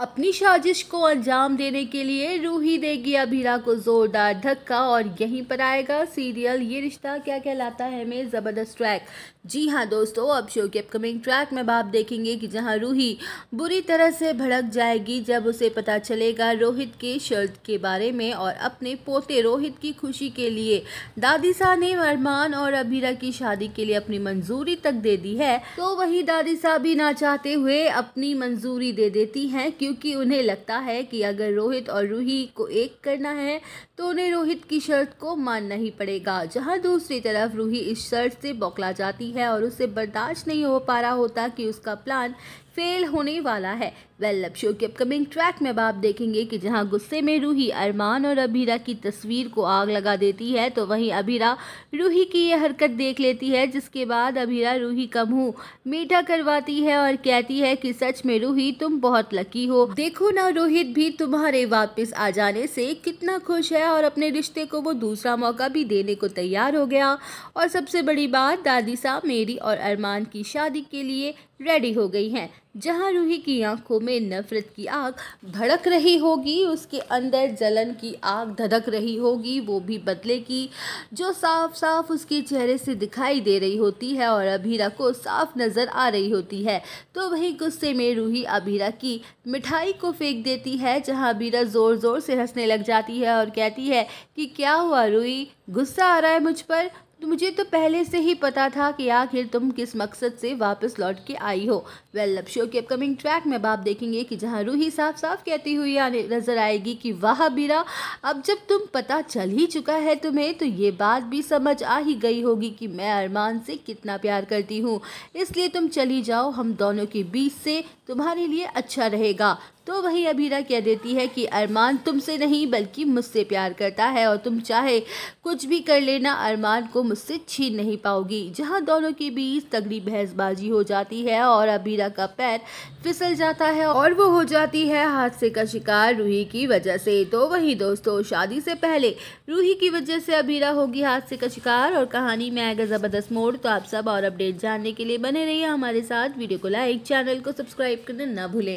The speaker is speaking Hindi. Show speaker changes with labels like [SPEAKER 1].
[SPEAKER 1] अपनी साजिश को अंजाम देने के लिए रूही देगी अभीरा को जोरदार धक्का और यहीं पर आएगा सीरियल ये रिश्ता क्या कहलाता है में ज़बरदस्त ट्रैक। जी हाँ दोस्तों, अब शो के अपकमिंग ट्रैक में आप देखेंगे कि जहां रूही बुरी तरह से भड़क जाएगी जब उसे पता चलेगा रोहित के शर्त के बारे में और अपने पोते रोहित की खुशी के लिए दादीसा ने अरमान और अभीरा की शादी के लिए अपनी मंजूरी तक दे दी है, तो वही दादीसा भी ना चाहते हुए अपनी मंजूरी दे देती हैं, क्योंकि उन्हें लगता है कि अगर रोहित और रूही को एक करना है तो उन्हें रोहित की शर्त को मानना ही पड़ेगा। जहां दूसरी तरफ रूही इस शर्त से बौखला जाती है और उसे बर्दाश्त नहीं हो पा रहा होता कि उसका प्लान फेल होने वाला है। वेल, अब शो के अपकमिंग ट्रैक में आप देखेंगे कि जहां गुस्से में रूही अरमान और अभीरा की तस्वीर को आग लगा देती है, तो वहीं अभीरा रूही की यह हरकत देख लेती है, जिसके बाद अभीरा रूही का मुंह मीठा करवाती है और कहती है कि सच में रूही तुम बहुत लकी हो। देखो ना, रोहित भी तुम्हारे वापस आ जाने से कितना खुश है और अपने रिश्ते को वो दूसरा मौका भी देने को तैयार हो गया। और सबसे बड़ी बात, दादीसा मेरी और अरमान की शादी के लिए रेडी हो गई हैं। जहां रूही की आंखों में नफरत की आग भड़क रही होगी, उसके अंदर जलन की आग धधक रही होगी, वो भी बदले की, जो साफ साफ उसके चेहरे से दिखाई दे रही होती है और अभीरा को साफ नज़र आ रही होती है। तो वही गुस्से में रूही अभीरा की मिठाई को फेंक देती है, जहां अभीरा ज़ोर ज़ोर से हंसने लग जाती है और कहती है कि क्या हुआ रूही, गुस्सा आ रहा है मुझ पर? तो मुझे तो पहले से ही पता था कि आखिर तुम किस मकसद से वापस लौट के आई हो। वेल, अब शो के अपकमिंग ट्रैक में आप देखेंगे कि जहां रूही साफ साफ कहती हुई नजर आएगी कि वाह अभीरा, अब जब तुम पता चल ही चुका है तुम्हें, तो ये बात भी समझ आ ही गई होगी कि मैं अरमान से कितना प्यार करती हूँ, इसलिए तुम चली जाओ, हम दोनों के बीच से तुम्हारे लिए अच्छा रहेगा। तो वही अभीरा कह देती है कि अरमान तुमसे नहीं बल्कि मुझसे प्यार करता है और तुम चाहे कुछ भी कर लेना, अरमान को मुझसे छीन नहीं पाओगी। जहां दोनों के बीच तगड़ी बहसबाजी हो जाती है और अभीरा का पैर फिसल जाता है और वो हो जाती है हादसे का शिकार रूही की वजह से। तो वही दोस्तों, शादी से पहले रूही की वजह से अभीरा होगी हादसे का शिकार और कहानी में आएगा ज़बरदस्त मोड़। तो आप सब और अपडेट जानने के लिए बने रहिए हमारे साथ। वीडियो को लाइक, चैनल को सब्सक्राइब करना ना भूलें।